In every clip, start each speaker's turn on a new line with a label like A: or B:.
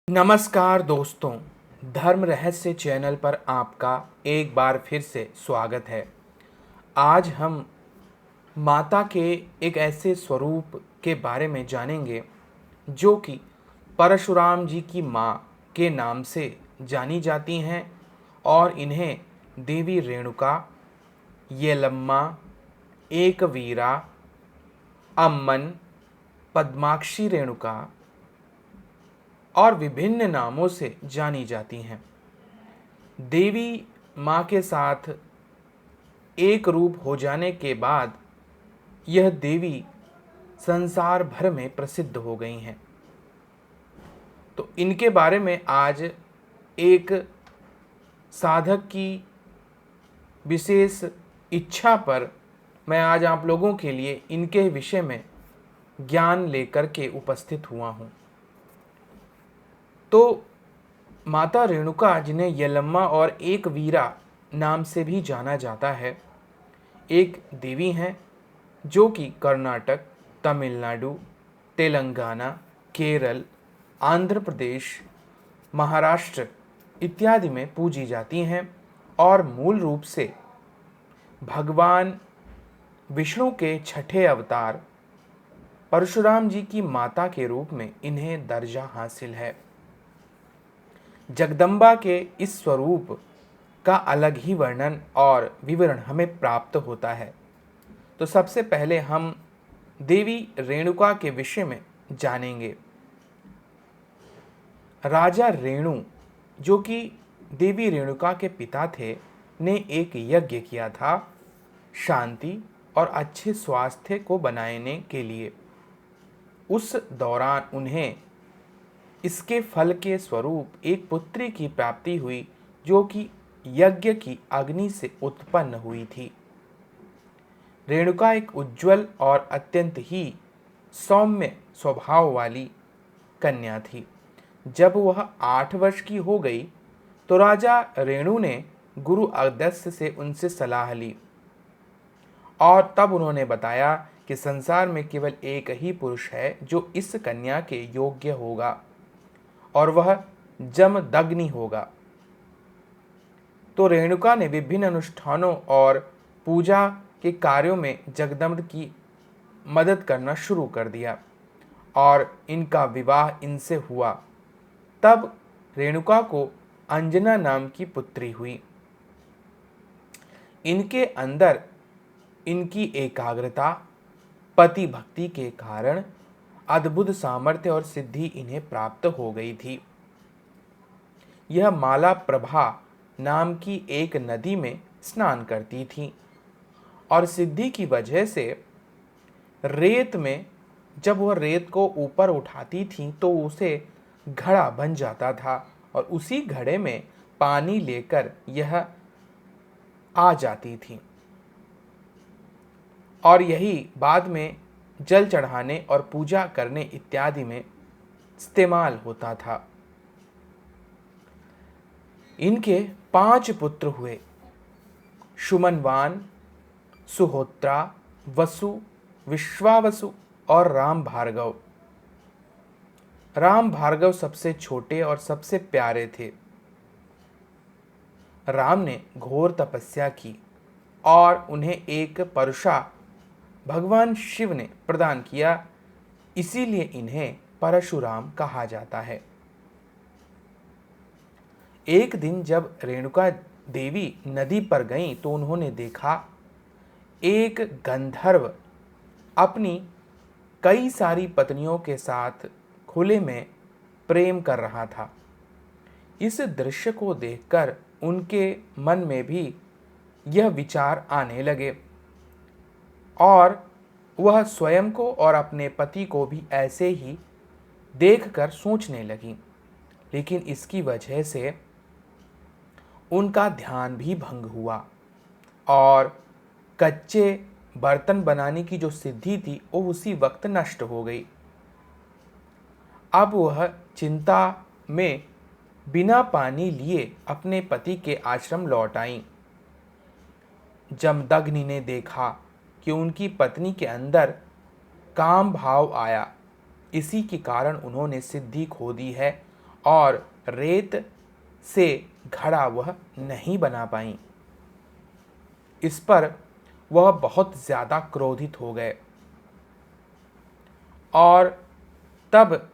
A: नमस्कार दोस्तों, धर्म रहस्य चैनल पर आपका एक बार फिर से स्वागत है। आज हम माता के एक ऐसे स्वरूप के बारे में जानेंगे जो कि परशुराम जी की माँ के नाम से जानी जाती हैं और इन्हें देवी रेणुका, येलम्मा, एकवीरा, अम्मन, पद्माक्षी रेणुका और विभिन्न नामों से जानी जाती हैं। देवी माँ के साथ एक रूप हो जाने के बाद यह देवी संसार भर में प्रसिद्ध हो गई हैं। तो इनके बारे में आज एक साधक की विशेष इच्छा पर मैं आज आप लोगों के लिए इनके विषय में ज्ञान लेकर के उपस्थित हुआ हूँ। तो माता रेणुका, जिन्हें येलम्मा और एकवीरा नाम से भी जाना जाता है, एक देवी हैं जो कि कर्नाटक, तमिलनाडु, तेलंगाना, केरल, आंध्र प्रदेश, महाराष्ट्र इत्यादि में पूजी जाती हैं और मूल रूप से भगवान विष्णु के छठे अवतार परशुराम जी की माता के रूप में इन्हें दर्जा हासिल है। जगदम्बा के इस स्वरूप का अलग ही वर्णन और विवरण हमें प्राप्त होता है। तो सबसे पहले हम देवी रेणुका के विषय में जानेंगे। राजा रेणु, जो कि देवी रेणुका के पिता थे, ने एक यज्ञ किया था शांति और अच्छे स्वास्थ्य को बनाने के लिए। उस दौरान उन्हें इसके फल के स्वरूप एक पुत्री की प्राप्ति हुई जो कि यज्ञ की अग्नि से उत्पन्न हुई थी। रेणुका एक उज्ज्वल और अत्यंत ही सौम्य स्वभाव वाली कन्या थी। जब वह 8 वर्ष की हो गई तो राजा रेणु ने गुरु अगस्त्य से उनसे सलाह ली और तब उन्होंने बताया कि संसार में केवल एक ही पुरुष है जो इस कन्या के योग्य होगा और वह जमदग्नि होगा। तो रेणुका ने विभिन्न अनुष्ठानों और पूजा के कार्यों में जगदम्ब की मदद करना शुरू कर दिया और इनका विवाह इनसे हुआ। तब रेणुका को अंजना नाम की पुत्री हुई। इनके अंदर इनकी एकाग्रता, पति भक्ति के कारण अद्भुत सामर्थ्य और सिद्धि इन्हें प्राप्त हो गई थी। यह माला प्रभा नाम की एक नदी में स्नान करती थी और सिद्धि की वजह से रेत में जब वह रेत को ऊपर उठाती थी तो उसे घड़ा बन जाता था और उसी घड़े में पानी लेकर यह आ जाती थी और यही बाद में जल चढ़ाने और पूजा करने इत्यादि में इस्तेमाल होता था। इनके 5 पुत्र हुए: सुमनवान, सुहोत्रा, वसु, विश्वावसु और राम भार्गव। राम भार्गव सबसे छोटे और सबसे प्यारे थे। राम ने घोर तपस्या की और उन्हें एक परशा भगवान शिव ने प्रदान किया, इसीलिए इन्हें परशुराम कहा जाता है। एक दिन जब रेणुका देवी नदी पर गईं तो उन्होंने देखा एक गंधर्व अपनी कई सारी पत्नियों के साथ खुले में प्रेम कर रहा था। इस दृश्य को देखकर उनके मन में भी यह विचार आने लगे और वह स्वयं को और अपने पति को भी ऐसे ही देखकर सोचने लगी। लेकिन इसकी वजह से उनका ध्यान भी भंग हुआ और कच्चे बर्तन बनाने की जो सिद्धि थी वो उसी वक्त नष्ट हो गई। अब वह चिंता में बिना पानी लिए अपने पति के आश्रम लौट आईं। जमदग्नि ने देखा कि उनकी पत्नी के अंदर काम भाव आया, इसी के कारण उन्होंने सिद्धि खो दी है और रेत से घड़ा वह नहीं बना पाईं। इस पर वह बहुत ज़्यादा क्रोधित हो गए और तब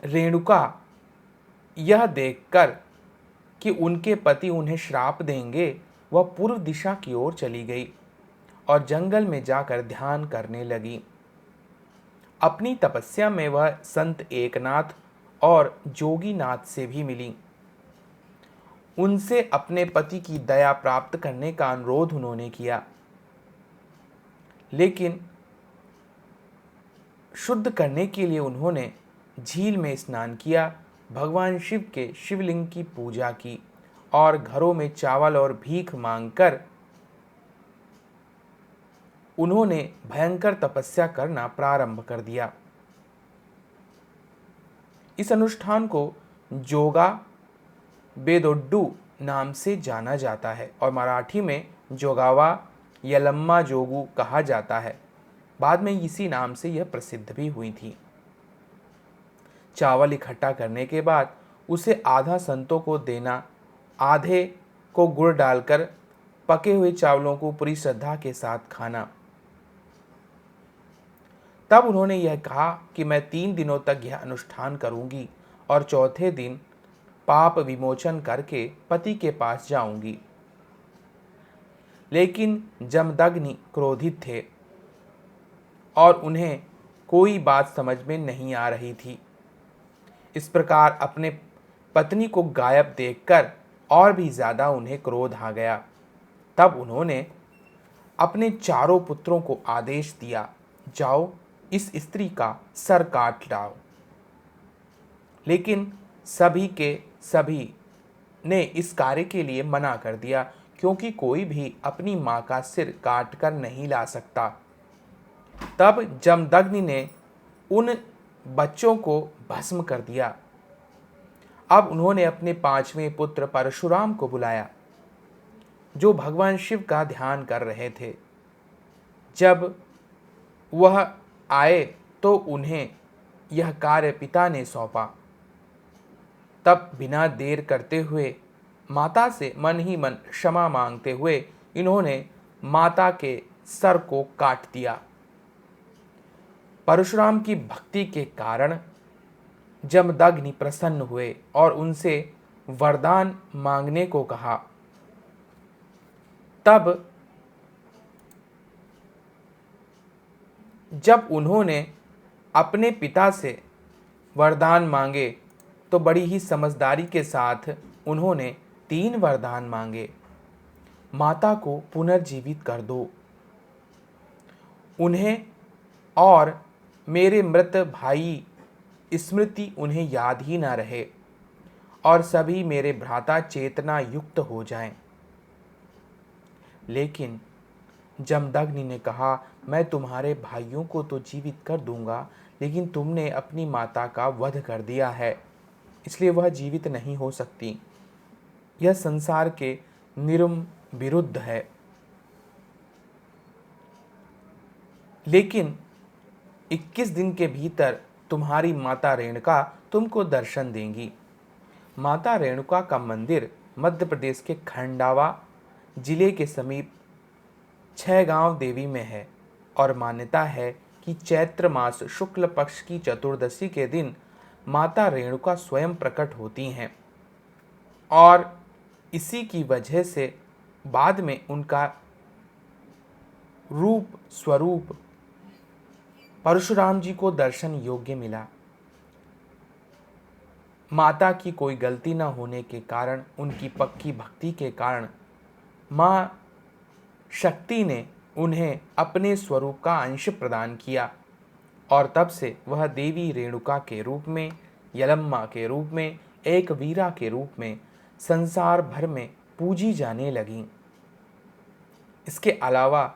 A: रेणुका यह देखकर कि उनके पति उन्हें श्राप देंगे, वह पूर्व दिशा की ओर चली गई और जंगल में जाकर ध्यान करने लगी। अपनी तपस्या में वह संत एकनाथ और जोगीनाथ से भी मिली। उनसे अपने पति की दया प्राप्त करने का अनुरोध उन्होंने किया, लेकिन शुद्ध करने के लिए उन्होंने झील में स्नान किया, भगवान शिव के शिवलिंग की पूजा की और घरों में चावल और भीख मांगकर उन्होंने भयंकर तपस्या करना प्रारंभ कर दिया। इस अनुष्ठान को जोगा बेदोड्डू नाम से जाना जाता है और मराठी में जोगावा यलम्मा जोगू कहा जाता है। बाद में इसी नाम से यह प्रसिद्ध भी हुई थी। चावल इकट्ठा करने के बाद उसे आधा संतों को देना, आधे को गुड़ डालकर पके हुए चावलों को पूरी श्रद्धा के साथ खाना। तब उन्होंने यह कहा कि मैं 3 दिनों तक यह अनुष्ठान करूंगी और चौथे दिन पाप विमोचन करके पति के पास जाऊंगी। लेकिन जमदग्नि क्रोधित थे और उन्हें कोई बात समझ में नहीं आ रही थी। इस प्रकार अपने पत्नी को गायब देखकर और भी ज्यादा उन्हें क्रोध आ गया। तब उन्होंने अपने चारों पुत्रों को आदेश दिया, जाओ इस स्त्री का सर काट लाओ। लेकिन सभी के सभी ने इस कार्य के लिए मना कर दिया, क्योंकि कोई भी अपनी मां का सिर काट कर नहीं ला सकता। तब जमदग्नि ने उन बच्चों को भस्म कर दिया। अब उन्होंने अपने 5वें पुत्र परशुराम को बुलाया, जो भगवान शिव का ध्यान कर रहे थे। जब वह आए तो उन्हें यह कार्य पिता ने सौंपा। तब बिना देर करते हुए माता से मन ही मन क्षमा मांगते हुए इन्होंने माता के सर को काट दिया। परशुराम की भक्ति के कारण जमदग्नि प्रसन्न हुए और उनसे वरदान मांगने को कहा। तब जब उन्होंने अपने पिता से वरदान मांगे तो बड़ी ही समझदारी के साथ उन्होंने 3 वरदान मांगे। माता को पुनर्जीवित कर दो, उन्हें और मेरे मृत भाई स्मृति उन्हें याद ही ना रहे, और सभी मेरे भ्राता चेतना युक्त हो जाएं। लेकिन जमदग्नि ने कहा, मैं तुम्हारे भाइयों को तो जीवित कर दूंगा, लेकिन तुमने अपनी माता का वध कर दिया है, इसलिए वह जीवित नहीं हो सकती। यह संसार के नियम विरुद्ध है। लेकिन 21 दिन के भीतर तुम्हारी माता रेणुका तुमको दर्शन देंगी। माता रेणुका का मंदिर मध्य प्रदेश के खंडावा जिले के समीप 6 गांव देवी में है और मान्यता है कि चैत्र मास शुक्ल पक्ष की चतुर्दशी के दिन माता रेणुका स्वयं प्रकट होती हैं और इसी की वजह से बाद में उनका रूप स्वरूप परशुराम जी को दर्शन योग्य मिला। माता की कोई गलती न होने के कारण, उनकी पक्की भक्ति के कारण मां शक्ति ने उन्हें अपने स्वरूप का अंश प्रदान किया और तब से वह देवी रेणुका के रूप में, यलम्मा के रूप में, एक वीरा के रूप में संसार भर में पूजी जाने लगीं। इसके अलावा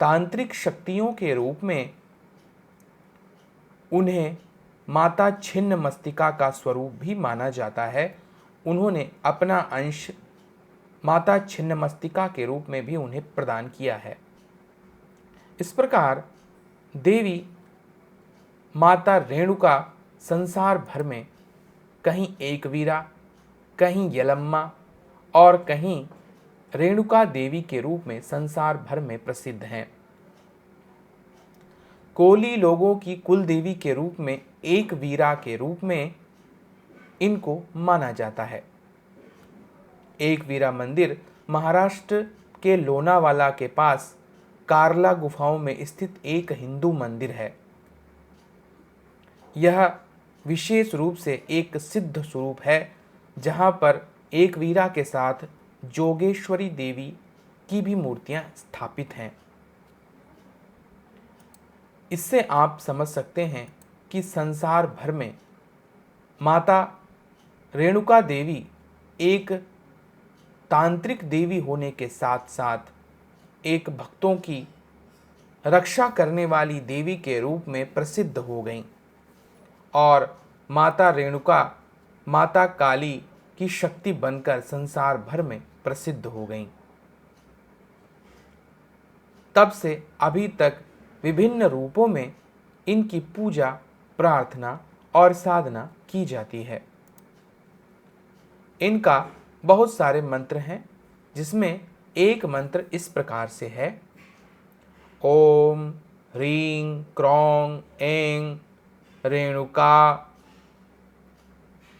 A: तांत्रिक शक्तियों के रूप में उन्हें माता छिन्न मस्तिका का स्वरूप भी माना जाता है। उन्होंने अपना अंश माता छिन्न मस्तिका के रूप में भी उन्हें प्रदान किया है। इस प्रकार देवी माता रेणुका संसार भर में कहीं एकवीरा, कहीं यलम्मा और कहीं रेणुका देवी के रूप में संसार भर में प्रसिद्ध हैं। कोली लोगों की कुल देवी के रूप में एकवीरा के रूप में इनको माना जाता है। एकवीरा मंदिर महाराष्ट्र के लोनावाला के पास कार्ला गुफाओं में स्थित एक हिंदू मंदिर है। यह विशेष रूप से एक सिद्ध स्वरूप है, जहां पर एकवीरा के साथ जोगेश्वरी देवी की भी मूर्तियां स्थापित हैं। इससे आप समझ सकते हैं कि संसार भर में माता रेणुका देवी एक तांत्रिक देवी होने के साथ साथ एक भक्तों की रक्षा करने वाली देवी के रूप में प्रसिद्ध हो गईं और माता रेणुका माता काली की शक्ति बनकर संसार भर में प्रसिद्ध हो गईं। तब से अभी तक विभिन्न रूपों में इनकी पूजा, प्रार्थना और साधना की जाती है। इनका बहुत सारे मंत्र हैं, जिसमें एक मंत्र इस प्रकार से है: ओम ह्रीं क्रों ऐं रेणुका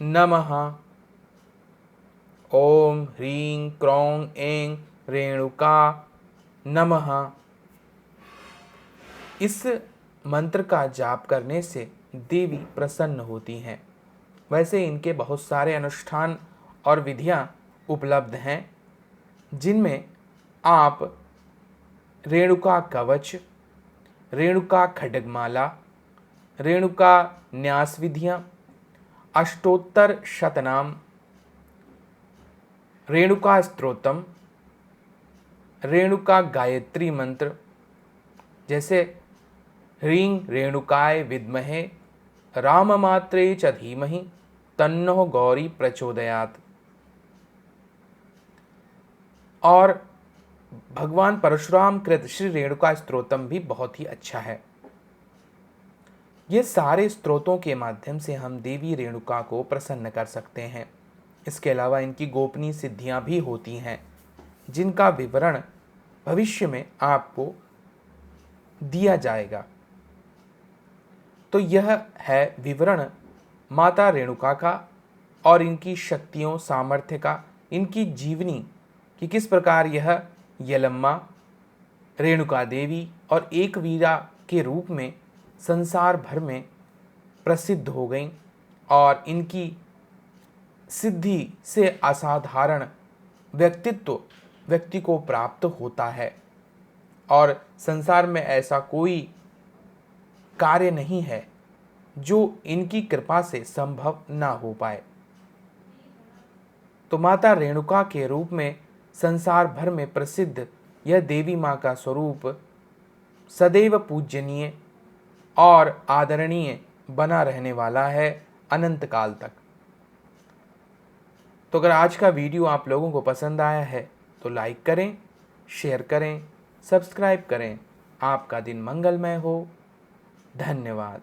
A: नमः। ओम ह्रीं क्रों ऐं रेणुका नमः। इस मंत्र का जाप करने से देवी प्रसन्न होती हैं। वैसे इनके बहुत सारे अनुष्ठान और विधियां उपलब्ध हैं, जिनमें आप रेणुका कवच, रेणुका खड्गमाला, रेणुका न्यास विधियां, अष्टोत्तर शतनाम, रेणुका स्तोत्रम, रेणुका गायत्री मंत्र जैसे ह्रीं रेणुकाय विद्महे राममात्रे च धीमहि तन्नो गौरी प्रचोदयात्, और भगवान परशुराम कृत श्री रेणुका स्तोत्रम भी बहुत ही अच्छा है। ये सारे स्तोत्रों के माध्यम से हम देवी रेणुका को प्रसन्न कर सकते हैं। इसके अलावा इनकी गोपनीय सिद्धियां भी होती हैं, जिनका विवरण भविष्य में आपको दिया जाएगा। तो यह है विवरण माता रेणुका का और इनकी शक्तियों, सामर्थ्य का, इनकी जीवनी कि किस प्रकार यह यलम्मा, रेणुका देवी और एकवीरा के रूप में संसार भर में प्रसिद्ध हो गईं और इनकी सिद्धि से असाधारण व्यक्तित्व व्यक्ति को प्राप्त होता है और संसार में ऐसा कोई कार्य नहीं है जो इनकी कृपा से संभव ना हो पाए। तो माता रेणुका के रूप में संसार भर में प्रसिद्ध यह देवी माँ का स्वरूप सदैव पूजनीय और आदरणीय बना रहने वाला है अनंत काल तक। तो अगर आज का वीडियो आप लोगों को पसंद आया है तो लाइक करें, शेयर करें, सब्सक्राइब करें। आपका दिन मंगलमय हो। धन्यवाद।